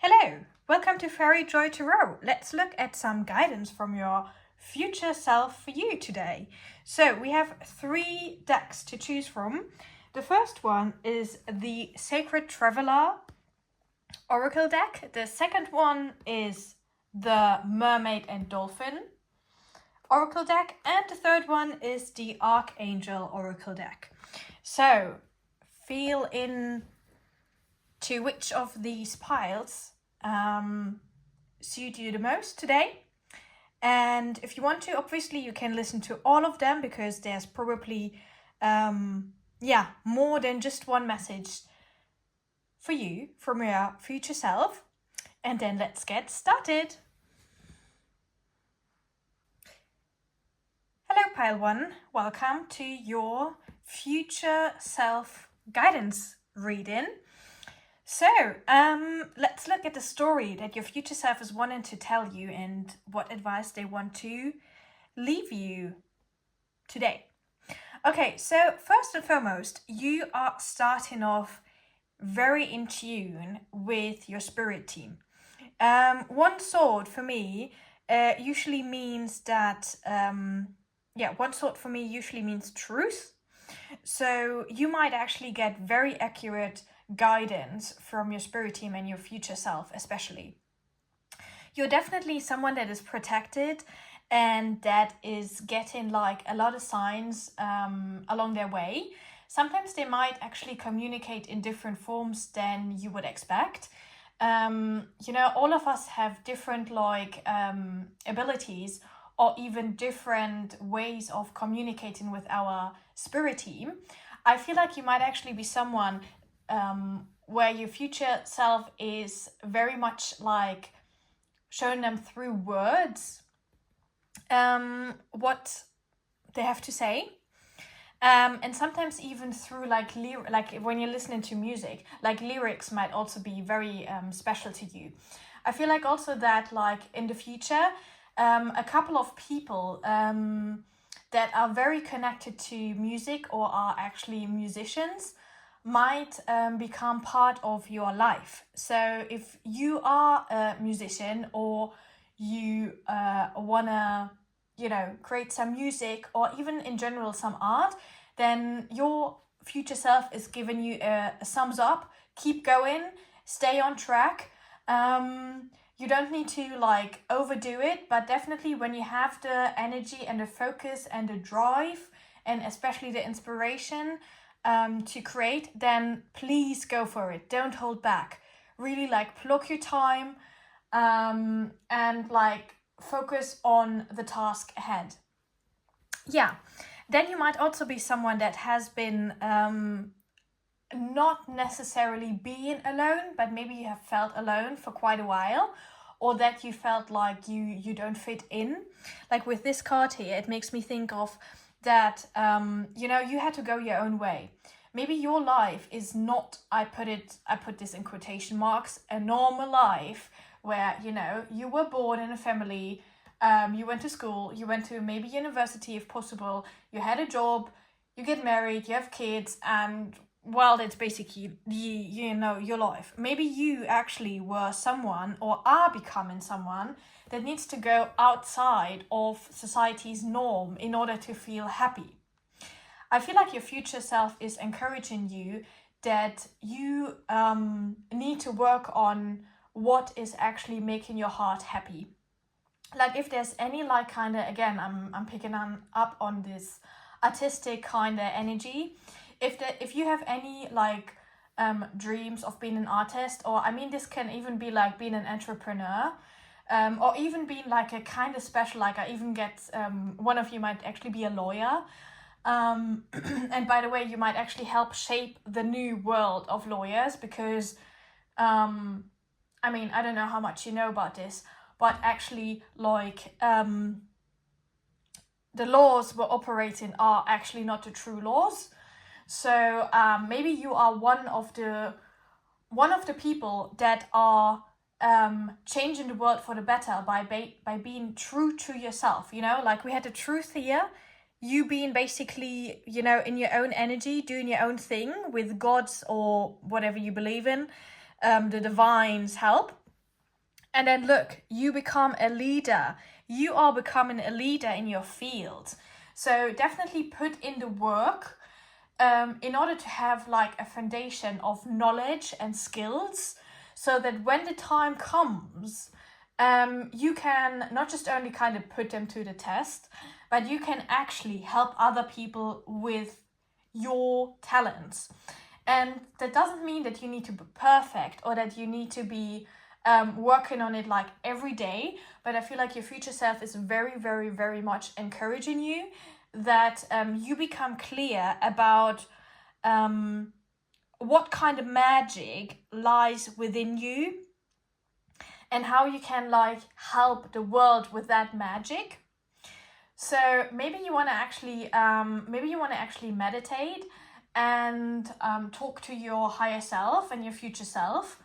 Hello, welcome to Fairy Joy Tarot. Let's look at some guidance from your future self for you today. So we have 3 decks to choose from. The first one is the Sacred Traveler Oracle deck. The second one is the Mermaid and Dolphin Oracle deck. And the third one is the Archangel Oracle deck. So feel in to which of these piles suit you the most today. And if you want to, obviously you can listen to all of them, because there's probably more than just one message for you from your future self. And then let's get started. Hello pile 1, welcome to your future self guidance reading. So, let's look at the story that your future self is wanting to tell you and what advice they want to leave you today. Okay, so first and foremost, you are starting off very in tune with your spirit team. One sword for me usually means that, one sword for me usually means truth. So you might actually get very accurate guidance from your spirit team and your future self especially. You're definitely someone that is protected and that is getting like a lot of signs along their way. Sometimes they might actually communicate in different forms than you would expect. All of us have different abilities or even different ways of communicating with our spirit team. I feel like you might actually be someone where your future self is very much like showing them through words what they have to say, and sometimes even through like when you're listening to music, like lyrics might also be very special to you. I feel like also that like in the future a couple of people that are very connected to music or are actually musicians might become part of your life. So if you are a musician or you wanna, create some music or even in general some art, then your future self is giving you a thumbs up. Keep going, stay on track. You don't need to like overdo it, but definitely when you have the energy and the focus and the drive and especially the inspiration to create, then please go for it. Don't hold back. Really block your time and focus on the task ahead. Yeah. Then you might also be someone that has been not necessarily being alone, but maybe you have felt alone for quite a while, or that you felt like you don't fit in. Like with this card here, it makes me think of that, you had to go your own way. Maybe your life is not, I put this in quotation marks, a normal life where, you were born in a family, you went to school, you went to maybe university if possible, you had a job, you get married, you have kids, and well, that's basically your life. Maybe you actually were someone or are becoming someone that needs to go outside of society's norm in order to feel happy. I feel like your future self is encouraging you that you need to work on what is actually making your heart happy. Like if there's any again, I'm picking up on this artistic energy. If you have any dreams of being an artist, or this can even be like being an entrepreneur, or even being like a kind of special, I even get one of you might actually be a lawyer, and by the way, you might actually help shape the new world of lawyers, because I don't know how much you know about this, but actually the laws we're operating are actually not the true laws. So maybe you are one of the people that are changing the world for the better by being true to yourself. We had the truth here, you being basically in your own energy, doing your own thing with God's or whatever you believe in, the divine's help. And then look, you become a leader. You are becoming a leader in your field. So definitely put in the work in order to have like a foundation of knowledge and skills, so that when the time comes, you can not just only kind of put them to the test, but you can actually help other people with your talents. And that doesn't mean that you need to be perfect or that you need to be working on it like every day, but I feel like your future self is very, very, very much encouraging you that you become clear about what kind of magic lies within you and how you can like help the world with that magic. So maybe you want to actually meditate and talk to your higher self and your future self,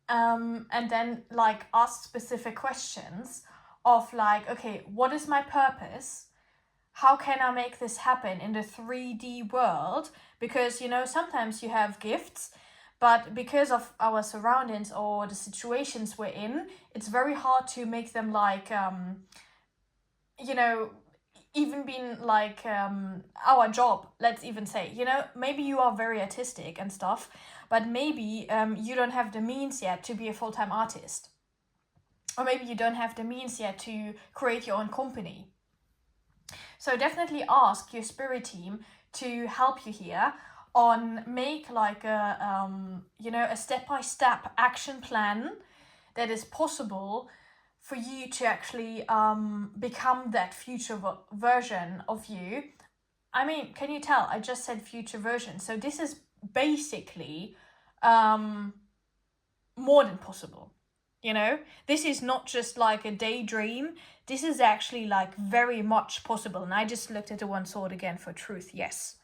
and then like ask specific questions of like, okay, what is my purpose? How can I make this happen in the 3D world? Because, you know, sometimes you have gifts, but because of our surroundings or the situations we're in, it's very hard to make them like, you know, even being like our job, let's even say, you know, maybe you are very artistic and stuff, but maybe you don't have the means yet to be a full-time artist. Or maybe you don't have the means yet to create your own company. So definitely ask your spirit team to help you here on make like a, you know, a step-by-step action plan that is possible for you to actually become that future version of you. I mean, can you tell? I just said future version. So this is basically more than possible. You know, this is not just like a daydream. This is actually like very much possible. And I just looked at the one sword again for truth. Yes.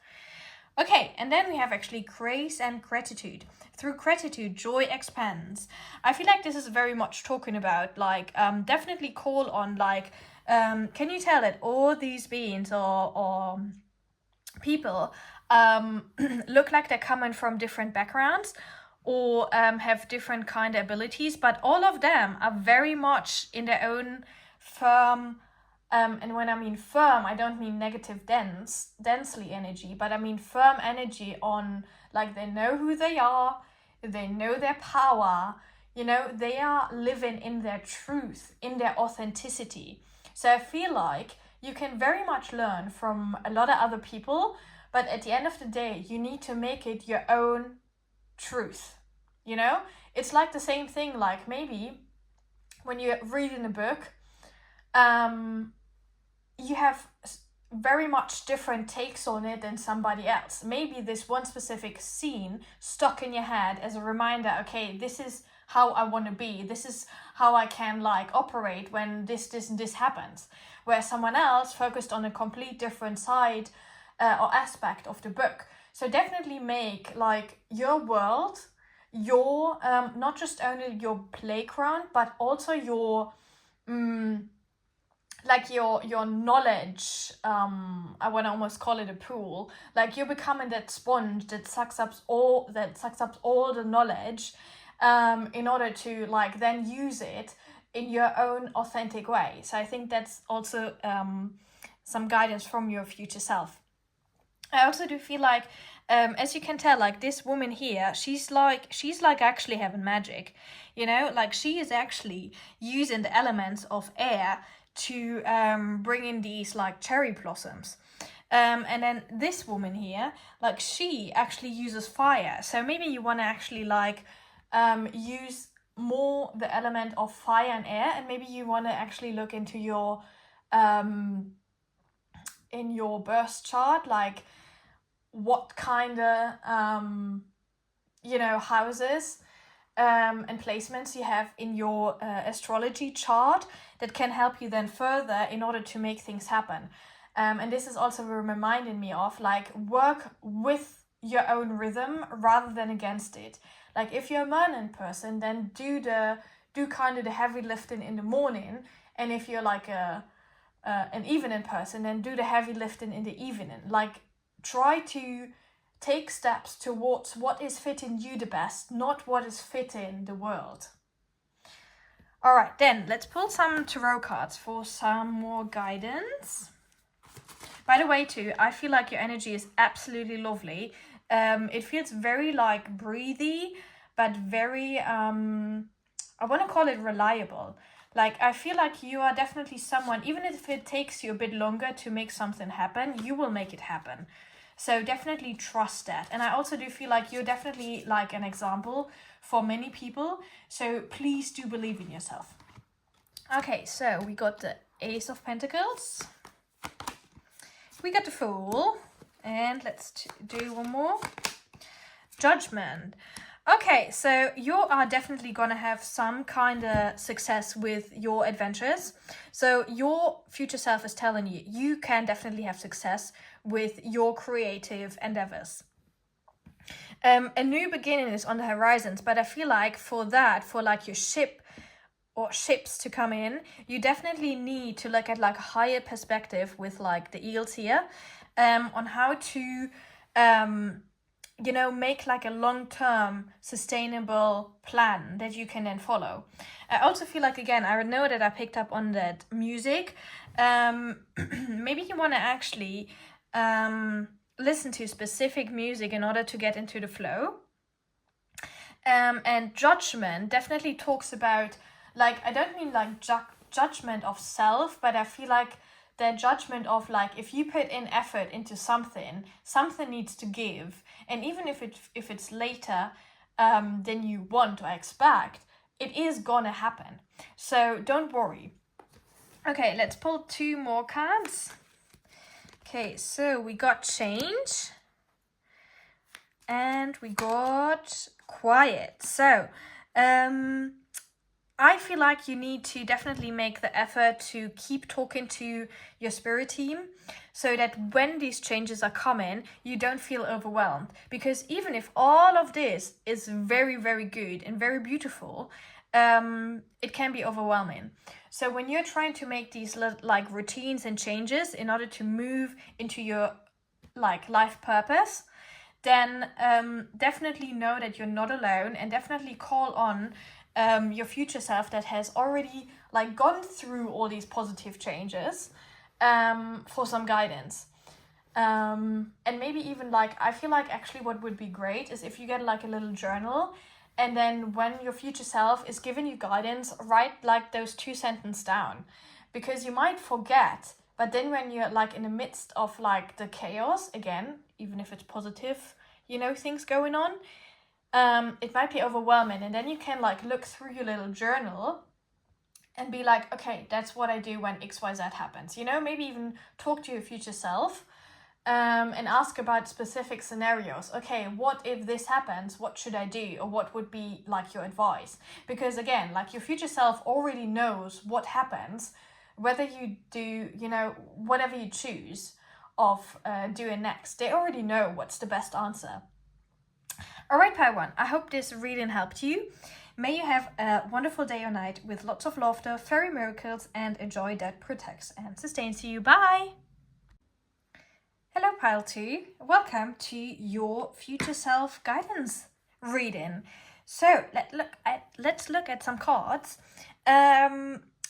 Okay, and then we have actually grace and gratitude. Through gratitude, joy expands. I feel like this is very much talking about like definitely call on like can you tell that all these beings or people look like they're coming from different backgrounds or have different kind of abilities, but all of them are very much in their own firm. And when I mean firm, I don't mean negative densely energy, but I mean firm energy on like they know who they are, they know their power, you know, they are living in their truth, in their authenticity. So I feel like you can very much learn from a lot of other people, but at the end of the day, you need to make it your own truth. You know, it's like the same thing, like maybe when you're reading a book, you have very much different takes on it than somebody else. Maybe this one specific scene stuck in your head as a reminder, okay, this is how I want to be. This is how I can like operate when this and this happens. Where someone else focused on a complete different side or aspect of the book. So definitely make like your world, your not just only your playground, but also your like your knowledge. I want to almost call it a pool. Like you're becoming that sponge that sucks up all the knowledge, in order to like then use it in your own authentic way. So I think that's also some guidance from your future self. I also do feel like, as you can tell, like this woman here, she's like actually having magic, you know, like she is actually using the elements of air to bring in these like cherry blossoms. And then this woman here, like she actually uses fire. So maybe you want to actually like use more the element of fire and air, and maybe you want to actually look into your in your birth chart, like what kind of you know, houses and placements you have in your astrology chart that can help you then further in order to make things happen. And this is also reminding me of like work with your own rhythm rather than against it. Like if you're a morning person, then do kind of the heavy lifting in the morning, and if you're like an evening person, then do the heavy lifting in the evening. Like try to take steps towards what is fitting you the best, not what is fitting the world. All right, then let's pull some tarot cards for some more guidance. By the way, too, I feel like your energy is absolutely lovely. It feels very like breathy, but very, I want to call it reliable. Like, I feel like you are definitely someone, even if it takes you a bit longer to make something happen, you will make it happen. So definitely trust that. And I also do feel like you're definitely like an example for many people. So please do believe in yourself. Okay, so we got the Ace of Pentacles. We got the Fool. And let's do one more. Judgment. Okay, so you are definitely going to have some kind of success with your adventures. So your future self is telling you, you can definitely have success with your creative endeavors. A new beginning is on the horizons, but I feel like for that, for like your ship or ships to come in, you definitely need to look at like a higher perspective with like the eels here, on how to make like a long-term sustainable plan that you can then follow. I also feel like, again, I know that I picked up on that music. Maybe you want to actually listen to specific music in order to get into the flow. And judgment definitely talks about, like, I don't mean like judgment of self, but I feel like the judgment of like, if you put in effort into something needs to give. And even if it's later than you want or expect, it is gonna happen. So don't worry. Okay, let's pull 2 more cards. Okay, so we got Change. And we got Quiet. So, I feel like you need to definitely make the effort to keep talking to your spirit team so that when these changes are coming, you don't feel overwhelmed. Because even if all of this is very, very good and very beautiful, it can be overwhelming. So when you're trying to make these like routines and changes in order to move into your like life purpose, then definitely know that you're not alone, and definitely call on your future self that has already like gone through all these positive changes for some guidance. And maybe even like, I feel like actually what would be great is if you get like a little journal, and then when your future self is giving you guidance, write like those 2 sentences down, because you might forget. But then when you're like in the midst of like the chaos, again, even if it's positive, things going on, it might be overwhelming. And then you can like look through your little journal and be like, okay, that's what I do when XYZ happens. Maybe even talk to your future self and ask about specific scenarios. Okay, what if this happens? What should I do? Or what would be like your advice? Because again, like your future self already knows what happens, whether you do, whatever you choose of doing next. They already know what's the best answer. All right, Pile 1, I hope this reading helped you. May you have a wonderful day or night with lots of laughter, fairy miracles, and joy that protects and sustains you. Bye! Hello, Pile 2. Welcome to your future self guidance reading. So let's look at some cards.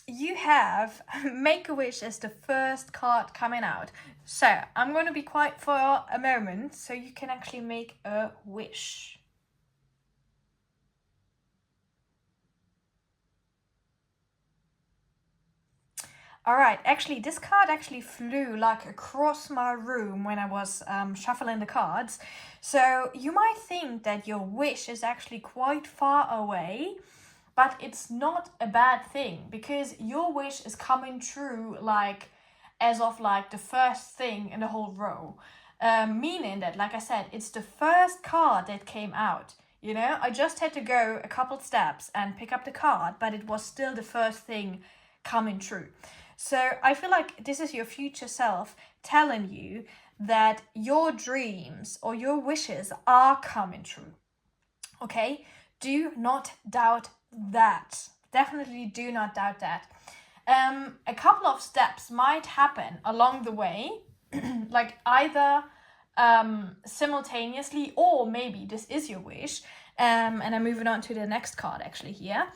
You have Make-A-Wish as the first card coming out. So I'm going to be quiet for a moment so you can actually make a wish. All right, actually, this card actually flew like across my room when I was shuffling the cards. So you might think that your wish is actually quite far away, but it's not a bad thing, because your wish is coming true like as of like the first thing in the whole row. Meaning that, like I said, it's the first card that came out. I just had to go a couple steps and pick up the card, but it was still the first thing coming true. So I feel like this is your future self telling you that your dreams or your wishes are coming true. Okay? Do not doubt that. Definitely do not doubt that. A couple of steps might happen along the way, like either simultaneously, or maybe this is your wish. And I'm moving on to the next card actually here.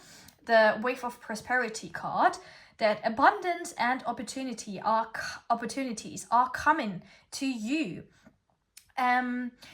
the Wave of Prosperity card, that abundance and opportunities are coming to you.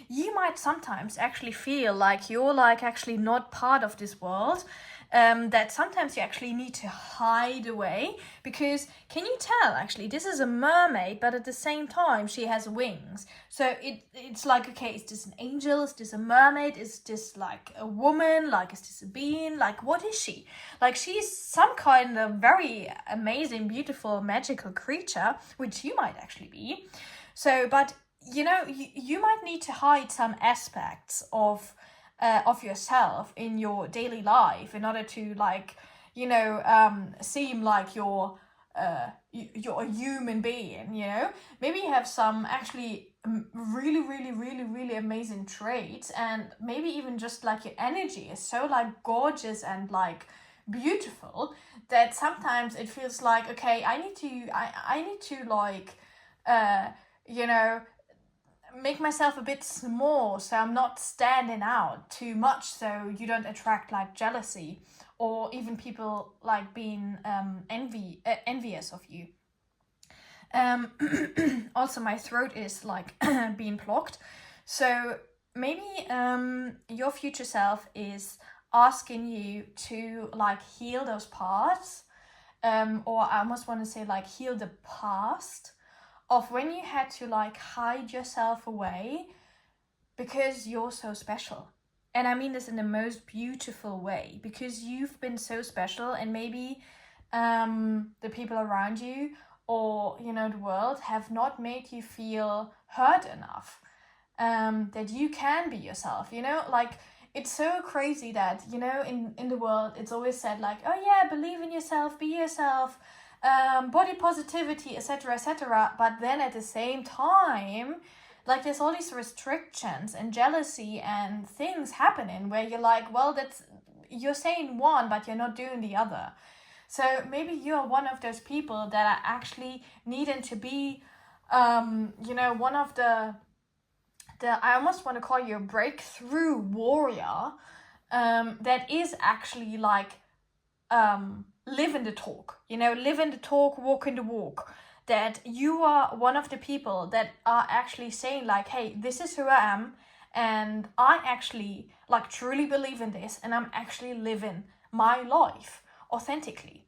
You might sometimes actually feel like you're like actually not part of this world, that sometimes you actually need to hide away, because can you tell actually this is a mermaid, but at the same time she has wings. So it's like, okay, is this an angel, is this a mermaid, is this like a woman, like is this a being, like what is she? Like she's some kind of very amazing, beautiful, magical creature, which you might actually be. So but you know, you might need to hide some aspects of yourself in your daily life in order to, like, you know, seem like you're a human being, you know. Maybe you have some actually really amazing traits, and maybe even just like your energy is so like gorgeous and like beautiful that sometimes it feels like, okay, I need to like you know, make myself a bit small so I'm not standing out too much, so you don't attract like jealousy or even people like being envious of you. Also my throat is like being blocked, so maybe your future self is asking you to like heal those parts, or I almost want to say like heal the past of when you had to like hide yourself away because you're so special. And I mean this in the most beautiful way, because you've been so special, and maybe the people around you or, you know, the world have not made you feel heard enough, that you can be yourself, you know. Like it's so crazy that, you know, in the world it's always said like, oh yeah, believe in yourself, be yourself, body positivity, etc. But then at the same time, like there's all these restrictions and jealousy and things happening where you're like, well, you're saying one but you're not doing the other. So maybe you're one of those people that are actually needing to be you know, one of the I almost want to call you a breakthrough warrior, that is actually like live in the talk, you know, live in the talk, walk in the walk, that you are one of the people that are actually saying like, hey, this is who I am, and I actually like truly believe in this, and I'm actually living my life authentically,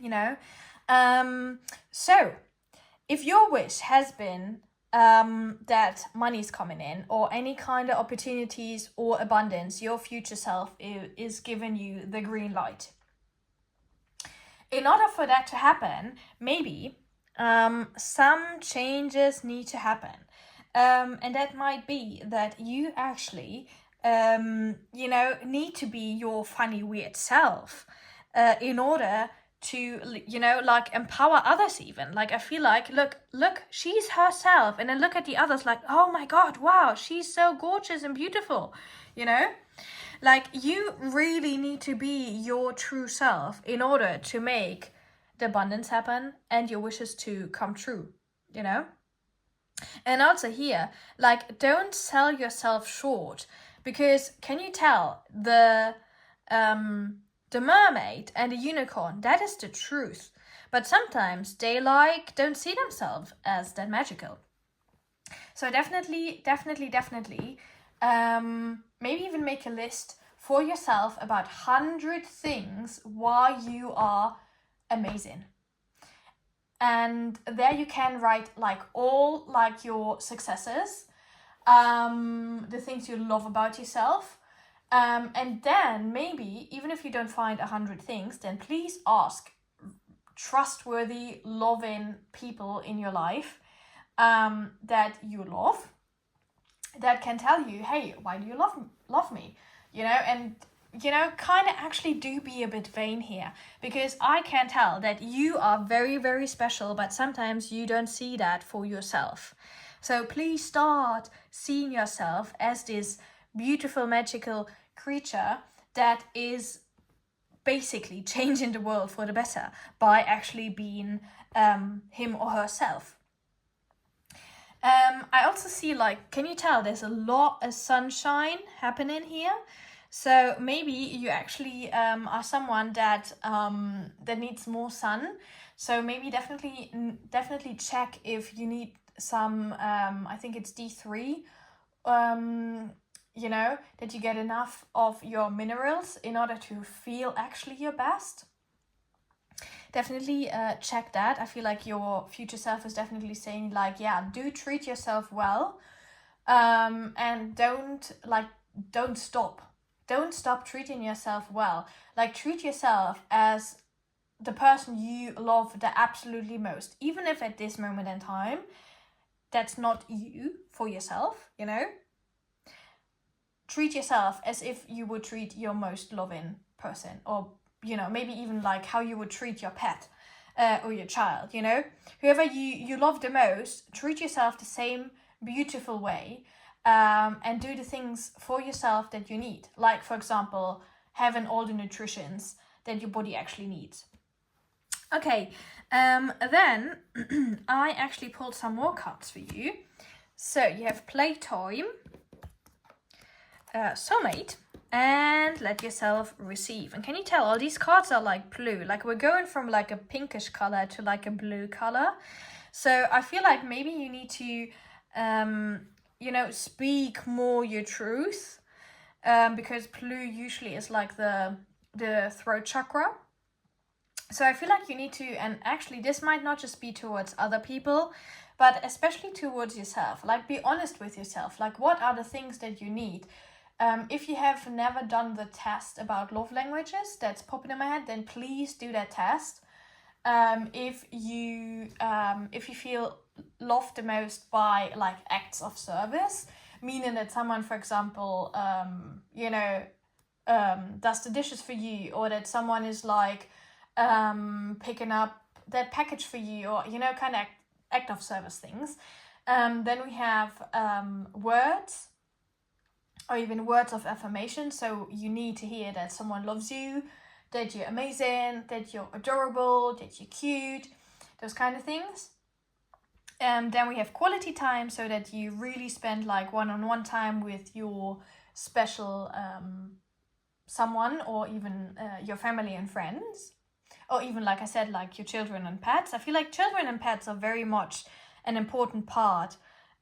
you know. So if your wish has been that money's coming in or any kind of opportunities or abundance, your future self is giving you the green light. In order for that to happen, maybe some changes need to happen. And that might be that you actually, you know, need to be your funny, weird self in order to, you know, like empower others even. Like I feel like, look, she's herself. And then look at the others like, oh my God, wow, she's so gorgeous and beautiful, you know? Like you really need to be your true self in order to make the abundance happen and your wishes to come true, you know? And also here, like don't sell yourself short, because can you tell the mermaid and the unicorn, that is the truth. But sometimes they like don't see themselves as that magical. So definitely, maybe even make a list for yourself about 100 things why you are amazing. And there you can write like all like your successes, the things you love about yourself. And then maybe, even if you don't find 100 things, then please ask trustworthy, loving people in your life that you love, that can tell you, hey, why do you love me? You know, and, you know, kind of actually do be a bit vain here, because I can tell that you are very, very special, but sometimes you don't see that for yourself. So please start seeing yourself as this beautiful, magical creature that is basically changing the world for the better by actually being him or herself. I also see, like, can you tell there's a lot of sunshine happening here? So maybe you actually are someone that that needs more sun. So maybe definitely check if you need some. I think it's D3. You know, that you get enough of your minerals in order to feel actually your best. Definitely check that. I feel like your future self is definitely saying like, yeah, do treat yourself well, and don't stop treating yourself well. Like, treat yourself as the person you love the absolutely most, even if at this moment in time that's not you for yourself, you know. Treat yourself as if you would treat your most loving person, or, you know, maybe even like how you would treat your pet, or your child, you know. Whoever you love the most, treat yourself the same beautiful way, and do the things for yourself that you need. Like, for example, having all the nutritions that your body actually needs. Okay, then I actually pulled some more cards for you. So you have Playtime, Soulmate, and Let Yourself Receive. And can you tell, all these cards are like blue. Like, we're going from like a pinkish color to like a blue color. So I feel like maybe you need to, you know, speak more your truth, because blue usually is like the throat chakra. So I feel like you need to, and actually this might not just be towards other people, but especially towards yourself. Like, be honest with yourself. Like, what are the things that you need? If you have never done the test about love languages that's popping in my head, then please do that test. If you feel loved the most by like acts of service, meaning that someone, for example, you know, does the dishes for you, or that someone is like picking up that package for you, or, you know, kind of act of service things. Then we have words, or even words of affirmation. So you need to hear that someone loves you, that you're amazing, that you're adorable, that you're cute, those kind of things. Then we have quality time, so that you really spend like one-on-one time with your special someone, or even your family and friends, or even, like I said, like your children and pets. I feel like children and pets are very much an important part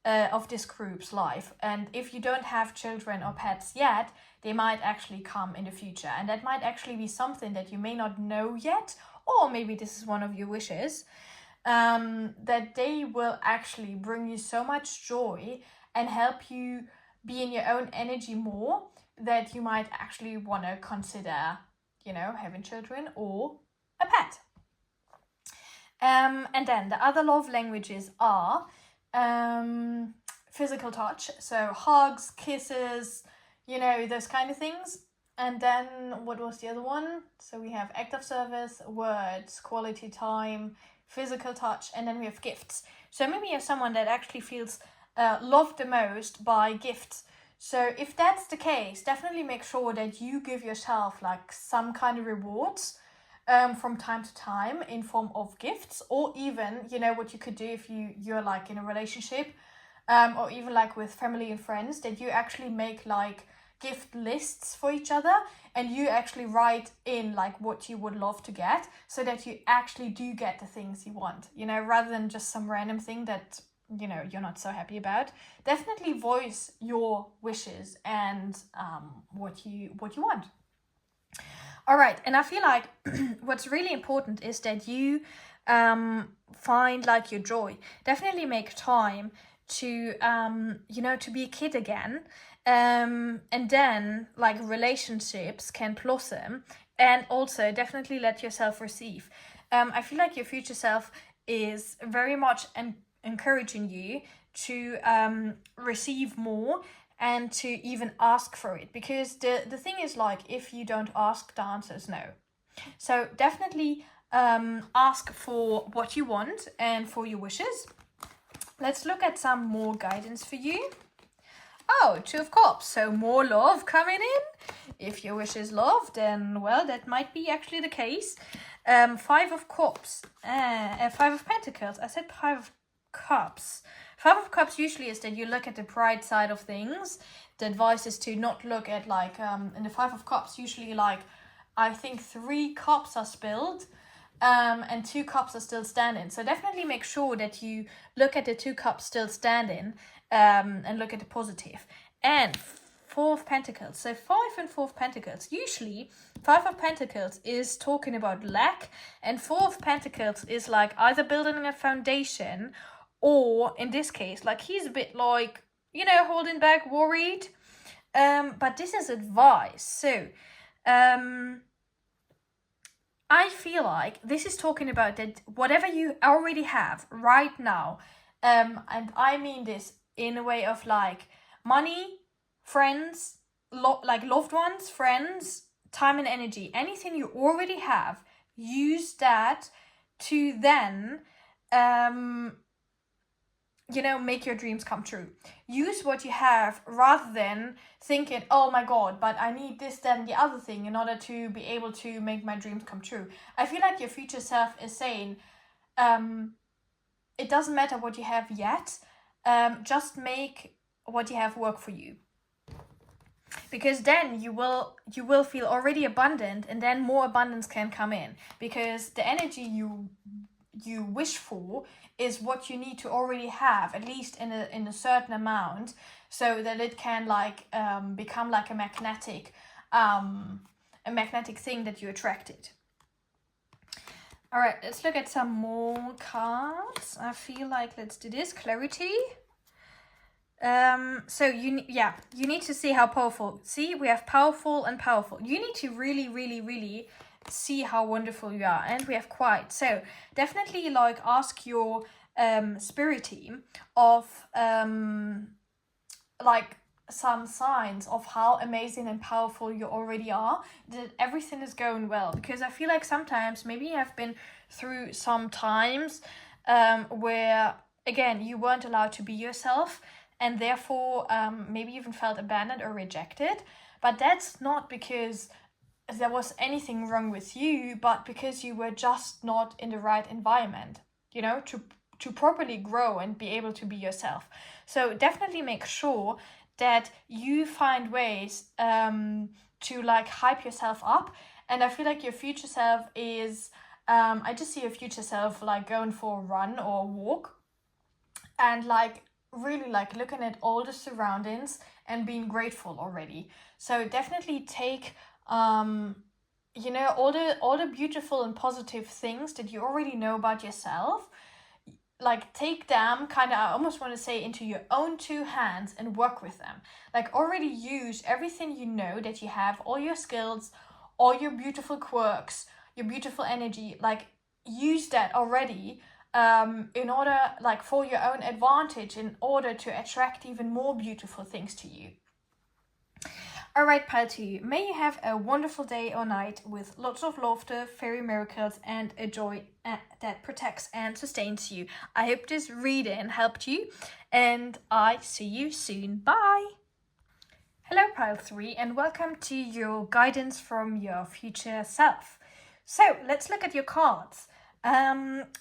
of this group's life. And if you don't have children or pets yet, they might actually come in the future, and that might actually be something that you may not know yet, or maybe this is one of your wishes, that they will actually bring you so much joy and help you be in your own energy more, that you might actually want to consider, you know, having children or a pet. And then the other love languages are physical touch, so hugs, kisses, you know, those kind of things. And then what was the other one? So we have act of service, words, quality time, physical touch, and then we have gifts. So maybe you're someone that actually feels loved the most by gifts. So if that's the case, definitely make sure that you give yourself like some kind of rewards from time to time in form of gifts, or even, you know, what you could do if you're like in a relationship, or even like with family and friends, that you actually make like gift lists for each other, and you actually write in like what you would love to get, so that you actually do get the things you want, you know, rather than just some random thing that, you know, you're not so happy about. Definitely voice your wishes and what you want. All right, and I feel like what's really important is that you find like your joy. Definitely make time to you know, to be a kid again, and then like relationships can blossom, and also definitely let yourself receive. I feel like your future self is very much encouraging you to receive more, and to even ask for it, because the thing is, like, if you don't ask, the answer is no. So definitely ask for what you want and for your wishes. Let's look at some more guidance for you. Oh, Two of Cups, so more love coming in. If your wish is love, then, well, that might be actually the case. Five of Cups, Five of Pentacles. I said Five of Cups. Five of Cups usually is that you look at the bright side of things, the advice is to not look at like in the Five of Cups, usually like I think 3 cups are spilled and 2 cups are still standing. So definitely make sure that you look at the 2 cups still standing and look at the positive. And 4 of Pentacles. So 5 and 4 of Pentacles. Usually 5 of Pentacles is talking about lack, and 4 of Pentacles is like either building a foundation, or in this case, like he's a bit like, you know, holding back, worried. But this is advice. So I feel like this is talking about that whatever you already have right now, and I mean this in a way of like money, friends, like loved ones, friends, time and energy, anything you already have, use that to then you know, make your dreams come true. Use what you have rather than thinking, oh my god, but I need this, that, and the other thing in order to be able to make my dreams come true. I feel like your future self is saying, it doesn't matter what you have yet, just make what you have work for you. Because then you will feel already abundant, and then more abundance can come in, because the energy you wish for is what you need to already have, at least in a certain amount, so that it can like become like a magnetic thing that you attracted. All right, let's look at some more cards. I feel like let's do this. Clarity. So you need to see how powerful. See, we have powerful and powerful. You need to really, really, really see how wonderful you are. And we have quiet. So definitely like ask your spirit team of like some signs of how amazing and powerful you already are, that everything is going well. Because I feel like sometimes maybe you have been through some times where again you weren't allowed to be yourself, and therefore maybe even felt abandoned or rejected. But that's not because there was anything wrong with you, but because you were just not in the right environment, you know, to properly grow and be able to be yourself. So definitely make sure that you find ways to like hype yourself up. And I feel like your future self is, I just see your future self like going for a run or a walk, and like really like looking at all the surroundings and being grateful already. So definitely take you know, all the beautiful and positive things that you already know about yourself, like take them kind of, I almost want to say, into your own 2 hands and work with them. Like already use everything you know that you have, all your skills, all your beautiful quirks, your beautiful energy, like use that already in order, like for your own advantage, in order to attract even more beautiful things to you. All right, pile 2, may you have a wonderful day or night with lots of laughter, fairy miracles, and a joy that protects and sustains you. I hope this reading helped you, and I see you soon. Bye. Hello, pile 3, and welcome to your guidance from your future self. So let's look at your cards.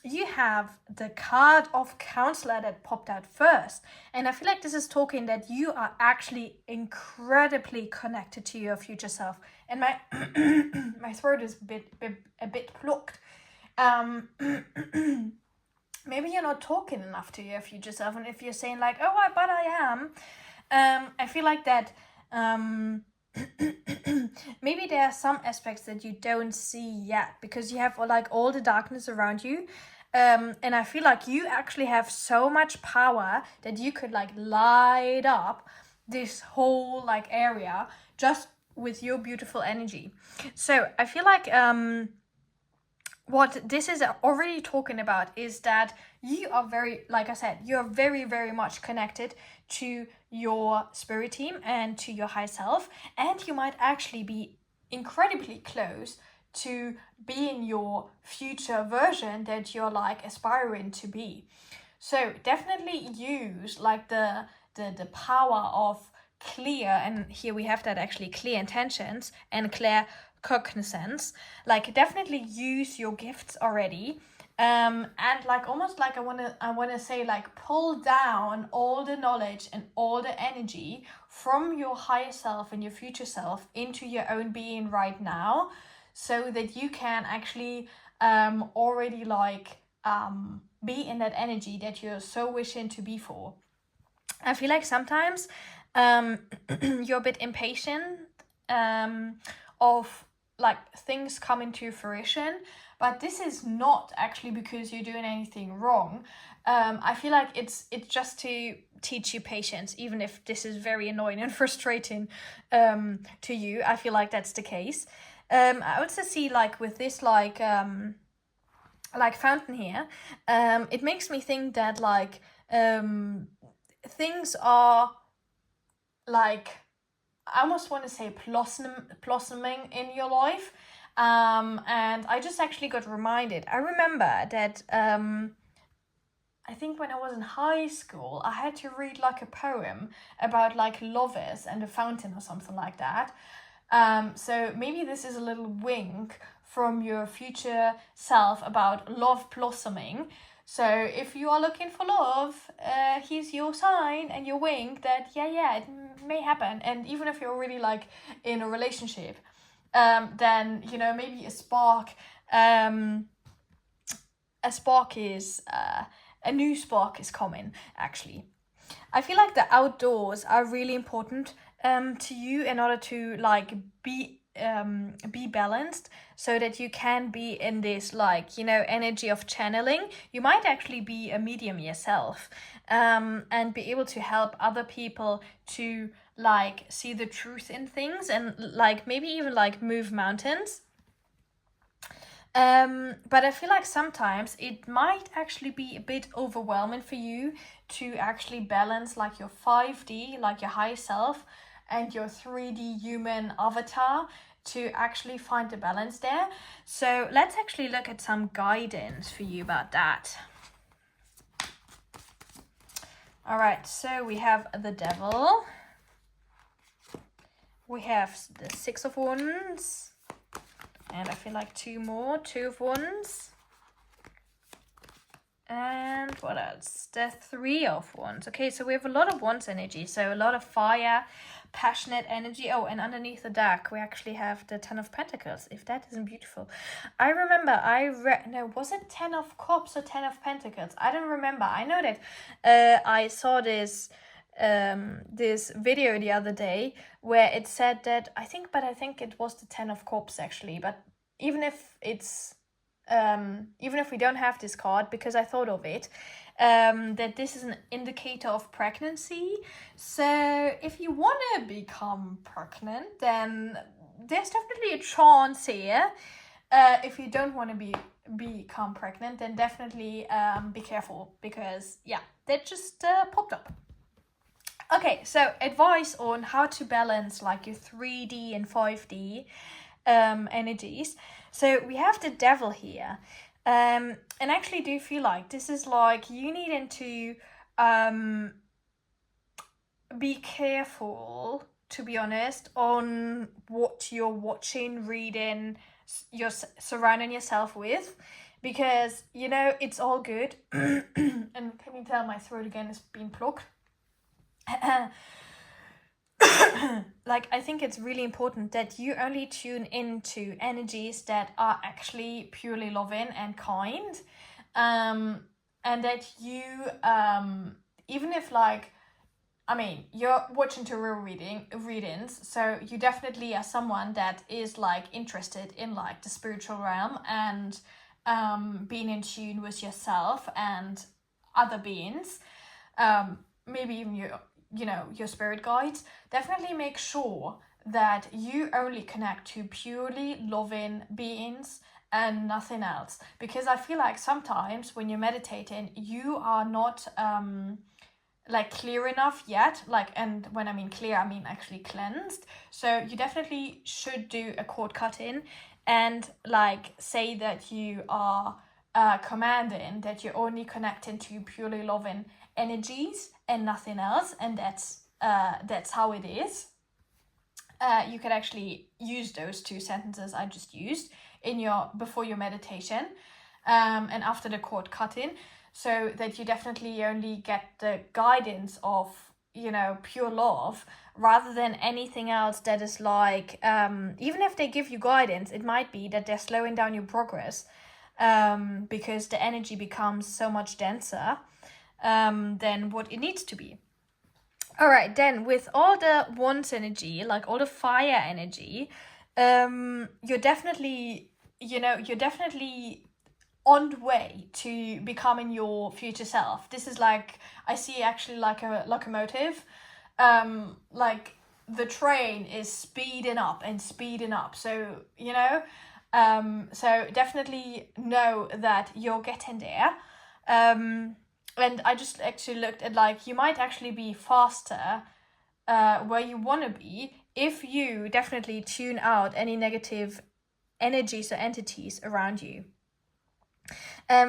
You have the card of counselor that popped out first, and I feel like this is talking that you are actually incredibly connected to your future self. And my my throat is a bit blocked. Maybe you're not talking enough to your future self, and if you're saying like, oh, but I am, I feel like that maybe there are some aspects that you don't see yet because you have like all the darkness around you, and I feel like you actually have so much power that you could like light up this whole like area just with your beautiful energy. So I feel like what this is already talking about is that you are very, like I said, you're very, very much connected to your spirit team and to your high self, and you might actually be incredibly close to being your future version that you're like aspiring to be. So definitely use like the power of clear, and here we have that actually, clear intentions and clear cognizance. Like definitely use your gifts already And like almost like I wanna say, like, pull down all the knowledge and all the energy from your higher self and your future self into your own being right now, so that you can actually already like be in that energy that you're so wishing to be for. I feel like sometimes you're a bit impatient of like things coming to fruition, but this is not actually because you're doing anything wrong. I feel like it's just to teach you patience, even if this is very annoying and frustrating to you. I feel like that's the case. I also see like with this like fountain here, it makes me think that like things are like, I almost want to say blossoming in your life. And I just actually got reminded. I remember that I think when I was in high school, I had to read like a poem about like lovers and a fountain or something like that. So maybe this is a little wink from your future self about love blossoming. So if you are looking for love, here's your sign and your wink that yeah, it may happen. And even if you're already like in a relationship, then you know, maybe a spark is a new spark is coming. Actually, I feel like the outdoors are really important to you in order to like be balanced, so that you can be in this like, you know, energy of channeling. You might actually be a medium yourself, and be able to help other people to like see the truth in things, and like maybe even like move mountains. But I feel like sometimes it might actually be a bit overwhelming for you to actually balance like your 5D, like your higher self, and your 3D human avatar, to actually find the balance there. So let's actually look at some guidance for you about that. All right, so we have the Devil. We have the Six of Wands. And I feel like two of Wands. And what else? The Three of Wands. Okay, so we have a lot of Wands energy. So a lot of fire, passionate energy. Oh, and underneath the deck, we actually have the Ten of Pentacles. If that isn't beautiful. I remember was it 10 of Cups or 10 of Pentacles? I don't remember. I know that I saw this video the other day where it said that, I think it was the 10 of Cups actually. But even if we don't have this card, because I thought of it, that this is an indicator of pregnancy. So if you want to become pregnant, then there's definitely a chance here. If you don't want to become pregnant, then definitely be careful, because yeah, that just popped up. Okay, so advice on how to balance like your 3D and 5D energies. So we have the Devil here, and actually do feel like this is like you needing to be careful, to be honest, on what you're watching, reading, you're surrounding yourself with, because you know it's all good. And can you tell my throat again is being plucked? Like, I think it's really important that you only tune into energies that are actually purely loving and kind, and that you even if like, I mean, you're watching tarot readings, so you definitely are someone that is like interested in like the spiritual realm and being in tune with yourself and other beings, maybe even your spirit guides. Definitely make sure that you only connect to purely loving beings and nothing else, because I feel like sometimes when you're meditating, you are not like clear enough yet, like, and when I mean clear, I mean actually cleansed. So you definitely should do a cord cutting and like say that you are commanding that you're only connecting to purely loving energies and nothing else, and that's how it is. You can actually use those two sentences I just used before your meditation. and after the cord cutting, so that you definitely only get the guidance of, you know, pure love, rather than anything else that is like, even if they give you guidance, it might be that they're slowing down your progress, because the energy becomes so much denser than what it needs to be. All right, then with all the wands energy, like all the fire energy, you're definitely on the way to becoming your future self. This is like, I see actually like a locomotive, like the train is speeding up and speeding up. So, you know, so definitely know that you're getting there. And I just actually looked at, like, you might actually be faster where you want to be if you definitely tune out any negative energies or entities around you.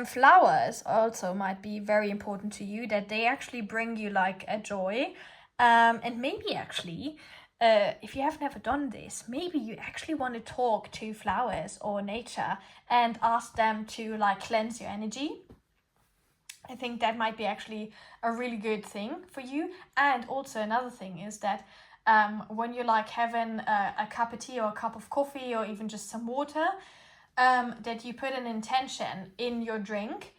Flowers also might be very important to you, that they actually bring you like a joy. And maybe actually, if you have never done this, maybe you actually want to talk to flowers or nature and ask them to like cleanse your energy. I think that might be actually a really good thing for you. And also another thing is that when you're like having a cup of tea or a cup of coffee or even just some water, that you put an intention in your drink,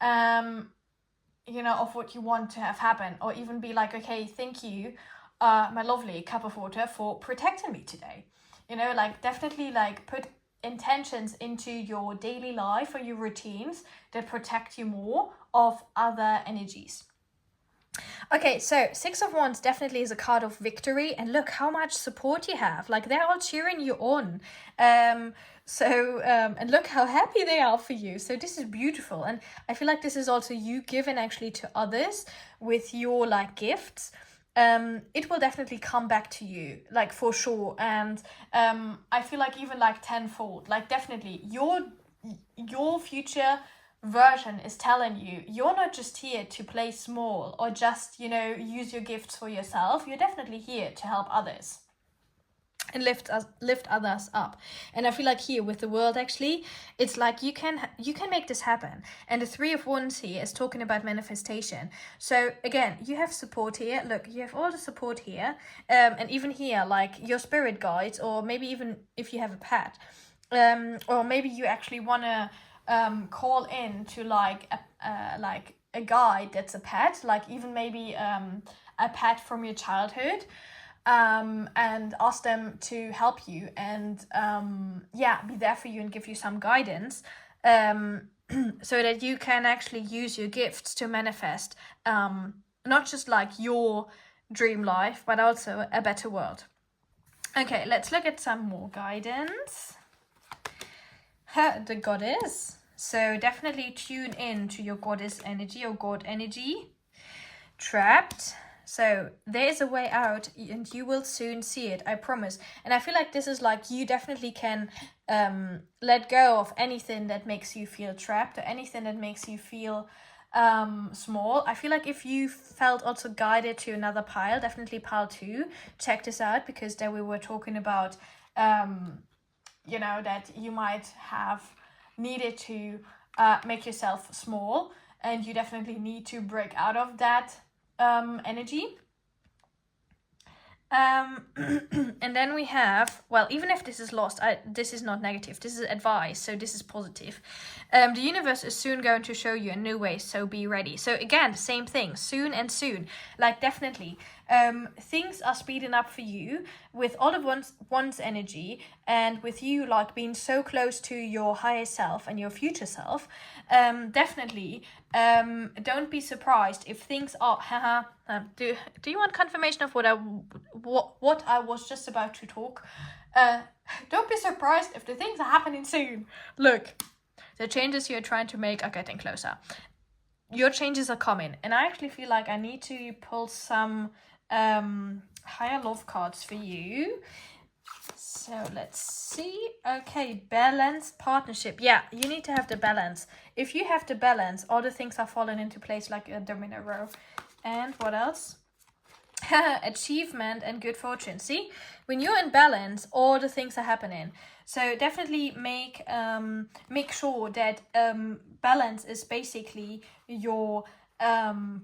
you know, of what you want to have happen, or even be like, okay, thank you, my lovely cup of water, for protecting me today. You know, like definitely like put intentions into your daily life or your routines that protect you more of other energies. Okay, so Six of Wands definitely is a card of victory, and look how much support you have. Like, they're all cheering you on. And look how happy they are for you. So this is beautiful, and I feel like this is also you giving actually to others with your like gifts. It will definitely come back to you, like, for sure. And I feel like even like tenfold, like definitely your future version is telling you you're not just here to play small or just, you know, use your gifts for yourself. You're definitely here to help others and lift others up. And I feel like here with the world, actually, it's like you can make this happen. And the Three of Wands here is talking about manifestation. So again, you have support here. Look, you have all the support here, and even here, like your spirit guides, or maybe even if you have a pet, or maybe you actually want to call in to like a guide that's a pet, like even maybe a pet from your childhood, and ask them to help you and be there for you and give you some guidance, so that you can actually use your gifts to manifest not just like your dream life, but also a better world. Okay, let's look at some more guidance. The Goddess. So definitely tune in to your goddess energy or god energy. Trapped. So there is a way out, and you will soon see it, I promise. And I feel like this is like you definitely can let go of anything that makes you feel trapped, or anything that makes you feel small. I feel like if you felt also guided to another pile, definitely pile 2, check this out, because there we were talking about you know, that you might have needed to make yourself small, and you definitely need to break out of that energy. And then we have, well, even if this is lost, this is not negative, this is advice, so this is positive. The universe is soon going to show you a new way, so be ready. So again, same thing, soon and soon, like definitely things are speeding up for you with all of one's energy, and with you like being so close to your higher self and your future self. Definitely don't be surprised if things are do you want confirmation of what I was just about to talk? Don't be surprised if the things are happening soon. Look, the changes you're trying to make are getting closer. Your changes are coming, and I actually feel like I need to pull some higher love cards for you. So let's see. Okay, balance, partnership. Yeah, you need to have the balance. If you have the balance, all the things are falling into place like a domino row. And what else? Achievement and good fortune. See, when you're in balance, all the things are happening. So definitely make sure that balance is basically your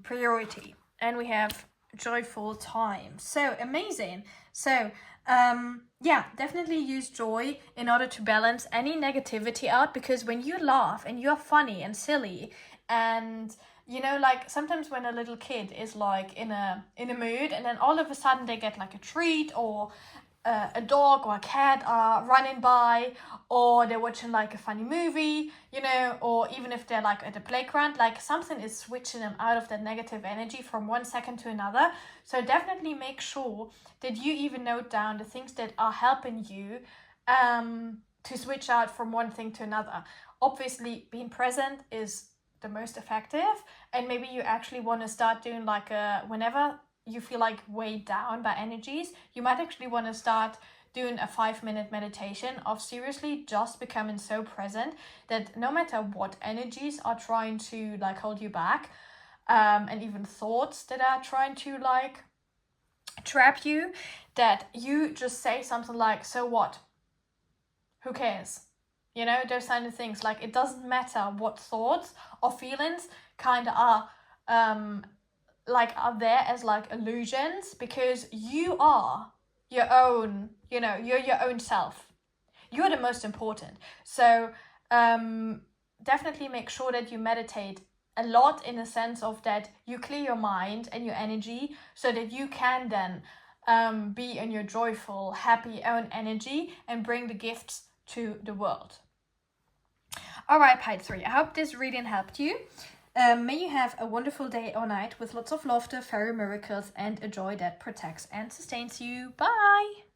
priority. And we have joyful time. So amazing. So yeah, definitely use joy in order to balance any negativity out, because when you laugh and you're funny and silly, and you know, like sometimes when a little kid is like in a mood, and then all of a sudden they get like a treat, or a dog or a cat are running by, or they're watching like a funny movie, you know, or even if they're like at the playground, like something is switching them out of that negative energy from one second to another. So definitely make sure that you even note down the things that are helping you to switch out from one thing to another. Obviously, being present is the most effective, and maybe you actually want to start doing like whenever you feel like weighed down by energies, you might actually want to start doing a 5-minute meditation of seriously just becoming so present that no matter what energies are trying to like hold you back, and even thoughts that are trying to like trap you, that you just say something like, so what? Who cares? You know, those kind of things. Like, it doesn't matter what thoughts or feelings kind of are are there as like illusions, because you are your own, you know, you're your own self. You're the most important. So definitely make sure that you meditate a lot, in the sense of that you clear your mind and your energy so that you can then be in your joyful, happy own energy and bring the gifts to the world. All right, Pile 3, I hope this reading helped you. May you have a wonderful day or night with lots of laughter, fairy miracles, and a joy that protects and sustains you. Bye!